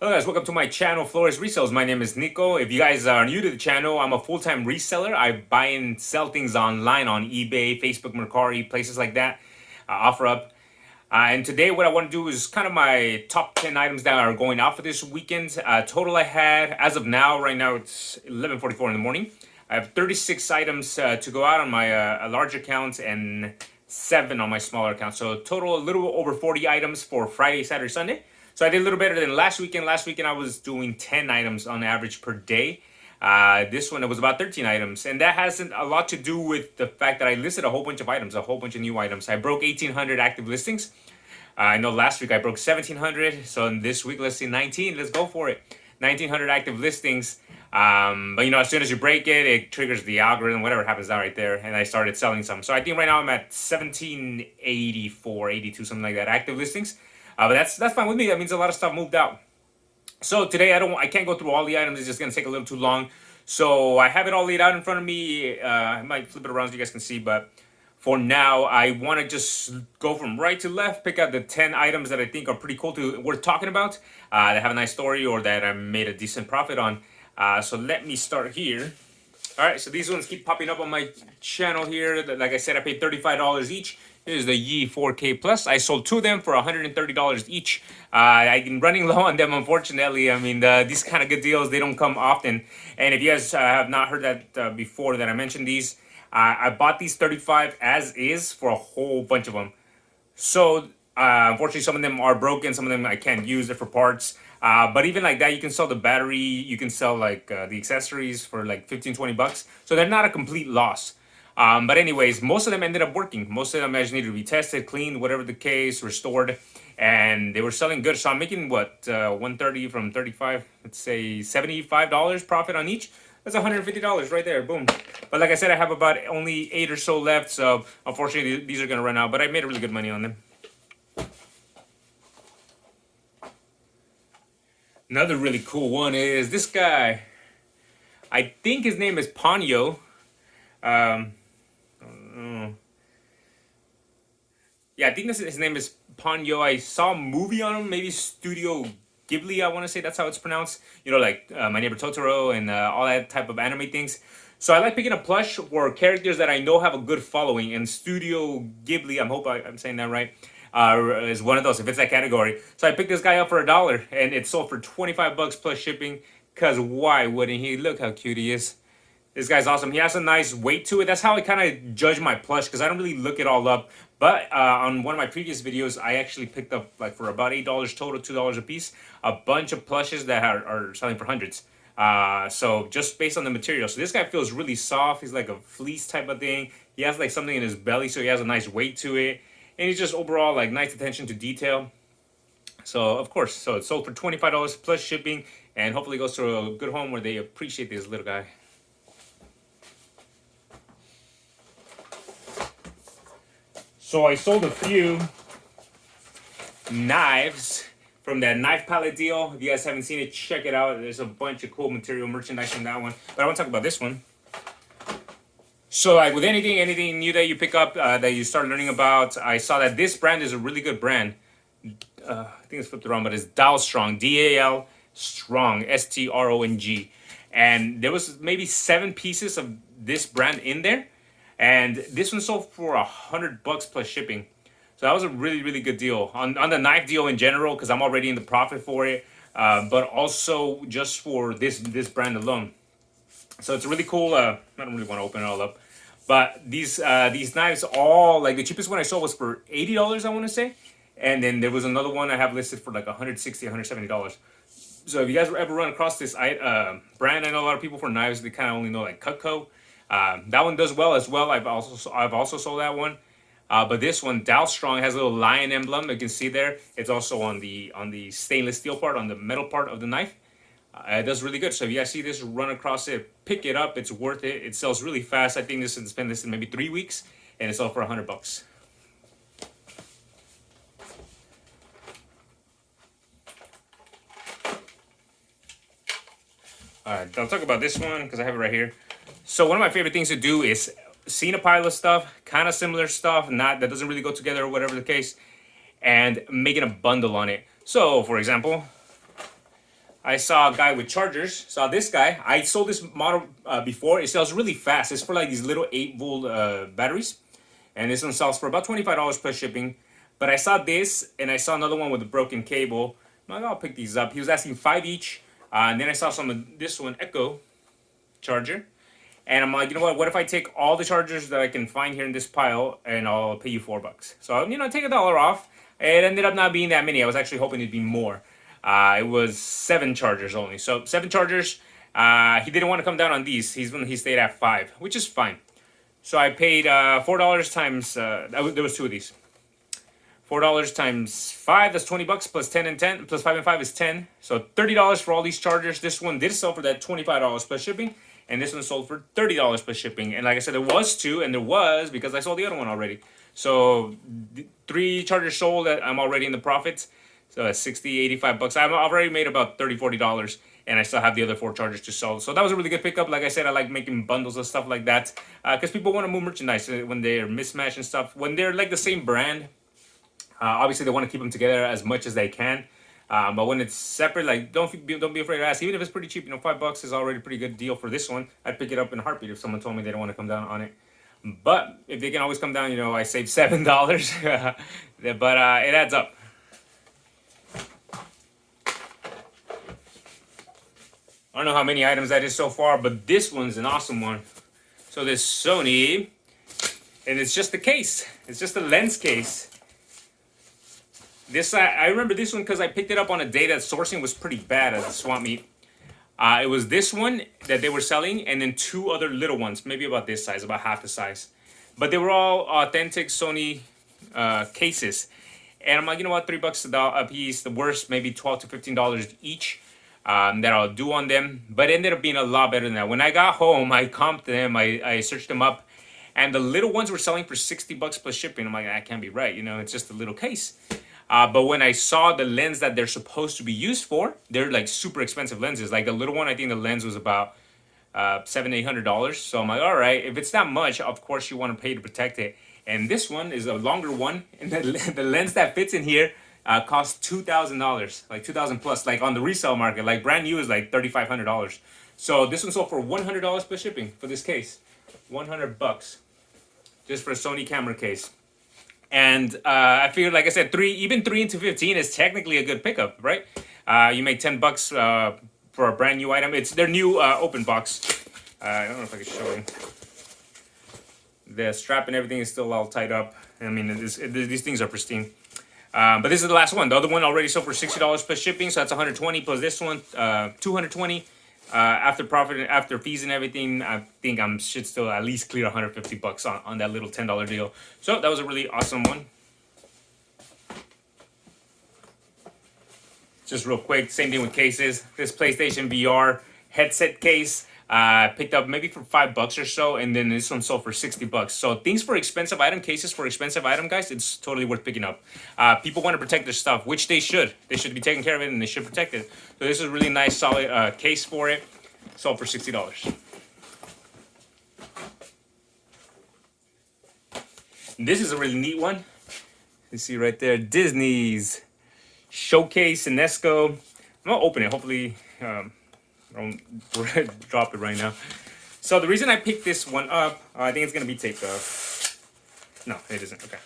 Hello guys, welcome to my channel, Flores Resales. My name is Nico. If you guys are new to the channel, I'm a full-time reseller. I buy and sell things online on eBay, Facebook, Mercari, places like that, OfferUp. And today what I want to do is kind of my top 10 items that are going out for this weekend. Total I had, as of now, right now it's 11:44 in the morning. I have 36 items to go out on my large account and 7 on my smaller account. So total a little over 40 items for Friday, Saturday, Sunday. So I did a little better than last weekend. Last weekend I was doing 10 items on average per day. This one it was about 13 items, and that hasn't a lot to do with the fact that I listed a whole bunch of items, a whole bunch of new items. I broke 1,800 active listings. I know last week I broke 1,700, so this week let's see 19. Let's go for it. 1,900 active listings. But you know, as soon as you break it, it triggers the algorithm, whatever happens out right there, and I started selling some. So I think right now I'm at 1,784, 82, something like that, active listings. But that's fine with me. That means a lot of stuff moved out. So today I can't go through all the items. It's just gonna take a little too long. So I have it all laid out in front of me. I might flip it around so you guys can see, but for now I want to just go from right to left, pick out the 10 items that I think are pretty cool worth talking about, that have a nice story or that I made a decent profit on. So let me start here. All right, so these ones keep popping up on my channel here. Like I said, I paid $35 each. Here's the Yi 4K Plus. I sold 2 of them for $130 each. I'm running low on them, unfortunately. I mean, these kind of good deals, they don't come often. And if you guys have not heard that before that I mentioned these, I bought these 35 as is for a whole bunch of them. So unfortunately, some of them are broken. Some of them I can't use it for parts. But even like that, you can sell the battery. You can sell like the accessories for like 15, 20 bucks. So they're not a complete loss. But anyways, most of them ended up working. Most of them just needed to be tested, cleaned, whatever the case, restored. And they were selling good. So I'm making what, 130 from 35, let's say $75 profit on each. That's $150 right there, boom. But like I said, I have about only 8 or so left. So unfortunately, these are gonna run out, but I made really good money on them. Another really cool one is this guy. I think his name is Ponyo. Yeah, I think his name is Ponyo. I saw a movie on him, maybe Studio Ghibli, I want to say that's how it's pronounced. You know, like My Neighbor Totoro and all that type of anime things. So I like picking a plush for characters that I know have a good following. And Studio Ghibli, I'm saying that right, is one of those, if it's that category. So I picked this guy up for $1, and it sold for 25 bucks plus shipping. Because why wouldn't he? Look how cute he is. This guy's awesome. He has a nice weight to it. That's how I kind of judge my plush, because I don't really look it all up. But on one of my previous videos, I actually picked up, like for about $8 total, $2 a piece, a bunch of plushes that are selling for hundreds. So just based on the material. So this guy feels really soft. He's like a fleece type of thing. He has like something in his belly, so he has a nice weight to it. And he's just overall like nice attention to detail. So of course, so it sold for $25 plus shipping, and hopefully goes to a good home where they appreciate this little guy. So I sold a few knives from that knife palette deal. If you guys haven't seen it, check it out. There's a bunch of cool material merchandise from that one. But I want to talk about this one. So like with anything new that you pick up, that you start learning about, I saw that this brand is a really good brand. I think it's flipped around, but it's Dal Strong, D-A-L Strong, S-T-R-O-N-G. And there was maybe 7 pieces of this brand in there. And this one sold for $100 plus shipping. So that was a really, really good deal. On the knife deal in general, because I'm already in the profit for it. But also just for this brand alone. So it's really cool. I don't really want to open it all up. But these knives, all, like the cheapest one I saw was for $80, I want to say. And then there was another one I have listed for like $160, $170. So if you guys ever run across this brand, I know a lot of people for knives, they kind of only know like Cutco. That one does well as well. I've also sold that one. But this one, Dal Strong, has a little lion emblem. You can see there. It's also on the stainless steel part, on the metal part of the knife. It does really good. So if you guys see this, run across it, pick it up. It's worth it. It sells really fast. I think this has been listed in maybe 3 weeks, and it sold for $100 bucks. Alright, I'll talk about this one because I have it right here. So one of my favorite things to do is seeing a pile of stuff, kind of similar stuff, that doesn't really go together or whatever the case, and making a bundle on it. So for example, I saw a guy with chargers. Saw this guy. I sold this model before. It sells really fast. It's for like these little 8-volt batteries, and this one sells for about $25 plus shipping. But I saw this, and I saw another one with a broken cable. I'm like, I'll pick these up. He was asking 5 each, and then I saw some of this one, Echo charger, and I'm like, you know what? What if I take all the chargers that I can find here in this pile, and I'll pay you $4? So take $1 off. It ended up not being that many. I was actually hoping it'd be more. It was 7 chargers only. So 7 chargers. He didn't want to come down on these. He stayed at 5, which is fine. So I paid $4 times. There was 2 of these. $4 times 5. That's $20 plus 10 and 10 plus 5 and 5 is 10. So $30 for all these chargers. This one did sell for that $25 plus shipping, and this one sold for $30 plus shipping. And like I said, there was 2, and there was because I sold the other one already. So 3 chargers sold. I'm already in the profits. So $60, $85. I've already made about $30, $40, and I still have the other 4 chargers to sell. So that was a really good pickup. Like I said, I like making bundles of stuff like that because people want to move merchandise when they're mismatched and stuff. When they're like the same brand, obviously they want to keep them together as much as they can. But when it's separate, like don't be afraid to ask. Even if it's pretty cheap, $5 is already a pretty good deal for this one. I'd pick it up in a heartbeat if someone told me they don't want to come down on it. But if they can always come down, I save $7. But it adds up. I don't know how many items that is so far, but this one's an awesome one. So this Sony, and it's just the case. It's just a lens case. This I remember this one because I picked it up on a day that sourcing was pretty bad at the swap meet. It was this one that they were selling, and then 2 other little ones, maybe about this size, about half the size. But they were all authentic Sony cases. And I'm like, you know what, $3 a piece, the worst, maybe $12 to $15 each. That I'll do on them, but it ended up being a lot better than that. When I got home, I comped them, I searched them up, and the little ones were selling for $60 plus shipping. I'm like, that can't be right, it's just a little case. But when I saw the lens that they're supposed to be used for, they're like super expensive lenses. Like the little one, I think the lens was about $700-800. So I'm like, all right, if it's that much, of course you want to pay to protect it. And this one is a longer one, and the lens that fits in here costs $2,000, like $2,000 plus, like on the resale market, like brand new is like $3,500. So this one sold for $100 plus shipping for this case, $100 just for a Sony camera case. And I figured, like I said, even 3 into 15 is technically a good pickup, right? You make $10 for a brand new item. It's their new open box. I don't know if I can show you. The strap and everything is still all tied up. I mean, these things are pristine. But this is the last one. The other one already sold for $60 plus shipping, so that's $120 plus this one, $220. After profit and after fees and everything, I think I should still at least clear $150 on that little $10 deal. So that was a really awesome one. Just real quick, same thing with cases. This PlayStation VR headset case. Picked up maybe for $5 or so, and then this one sold for $60. So things for expensive item, cases for expensive item, guys, it's totally worth picking up. People want to protect their stuff, which they should. They should be taking care of it, and they should protect it. So this is a really nice, solid case for it. Sold for $60. This is a really neat one. You see right there, Disney's Showcase Enesco. I'm gonna open it. Hopefully. I don't drop it right now. So the reason I picked this one up, I think it's going to be taped up. No, it isn't. Okay.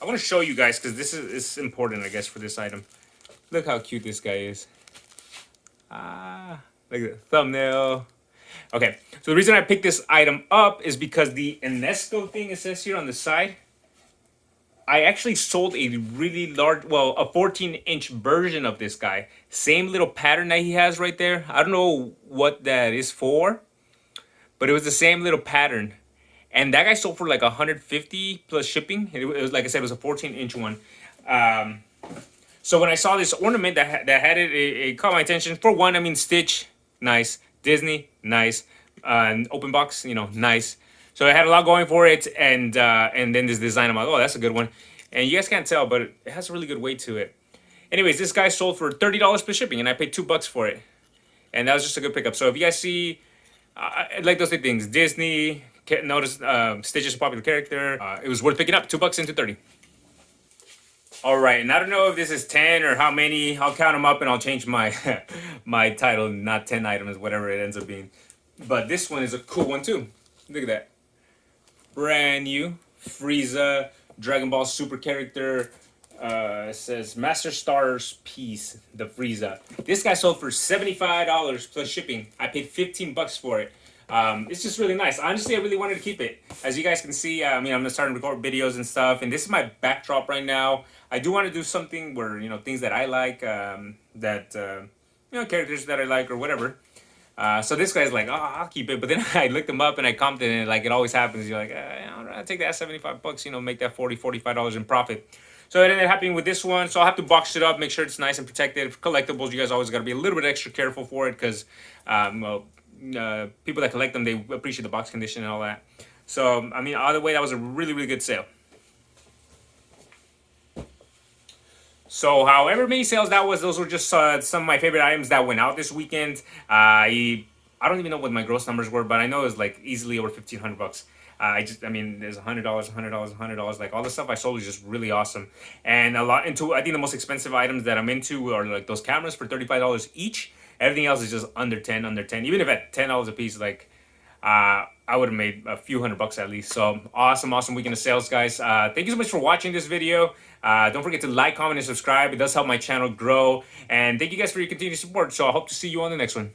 I want to show you guys because this is important, I guess, for this item. Look how cute this guy is. Look at the thumbnail. Okay, so the reason I picked this item up is because the Enesco thing it says here on the side, I actually sold a really large, well, a 14-inch version of this guy. Same little pattern that he has right there. I don't know what that is for, but it was the same little pattern. And that guy sold for like $150 plus shipping. It was, like I said, it was a 14-inch one. So when I saw this ornament that had it, it caught my attention. For one, I mean, Stitch, nice. Disney, nice. Open box, nice. So it had a lot going for it, and then this design, I'm like, oh, that's a good one. And you guys can't tell, but it has a really good weight to it. Anyways, this guy sold for $30 per shipping, and I paid $2 for it. And that was just a good pickup. So if you guys see, like those things, Disney, notice Stitch is a popular character. It was worth picking up, $2 into 30. All right, and I don't know if this is 10 or how many. I'll count them up and I'll change my my title, not 10 items, whatever it ends up being. But this one is a cool one too. Look at that. Brand new Frieza Dragon Ball Super character. It says Master Stars Piece, the Frieza. This guy sold for $75 plus shipping. I paid 15 bucks for it. It's just really nice. Honestly, I really wanted to keep it. As you guys can see, I mean, I'm starting to record videos and stuff, and this is my backdrop right now. I do want to do something where, things that I like, characters that I like or whatever. So this guy's like, oh, I'll keep it. But then I looked him up and I commented, and like it always happens. You're like, I'll take that 75 bucks, make that $45 in profit. So it ended up happening with this one. So I'll have to box it up, make sure it's nice and protected. For collectibles, you guys always got to be a little bit extra careful for it because, people that collect them, they appreciate the box condition and all that. So, I mean, either way, that was a really, really good sale. So, however many sales that was, those were just some of my favorite items that went out this weekend. I don't even know what my gross numbers were, but I know it was like easily over 1,500 bucks. There's $100, $100. Like all the stuff I sold was just really awesome. And I think the most expensive items that I'm into are like those cameras for $35 each. Everything else is just under 10. Even if at $10 a piece, like I would have made a few $100 at least. So awesome weekend of sales, guys. Thank you so much for watching this video. Don't forget to like, comment, and subscribe. It does help my channel grow. And thank you guys for your continued support. So I hope to see you on the next one.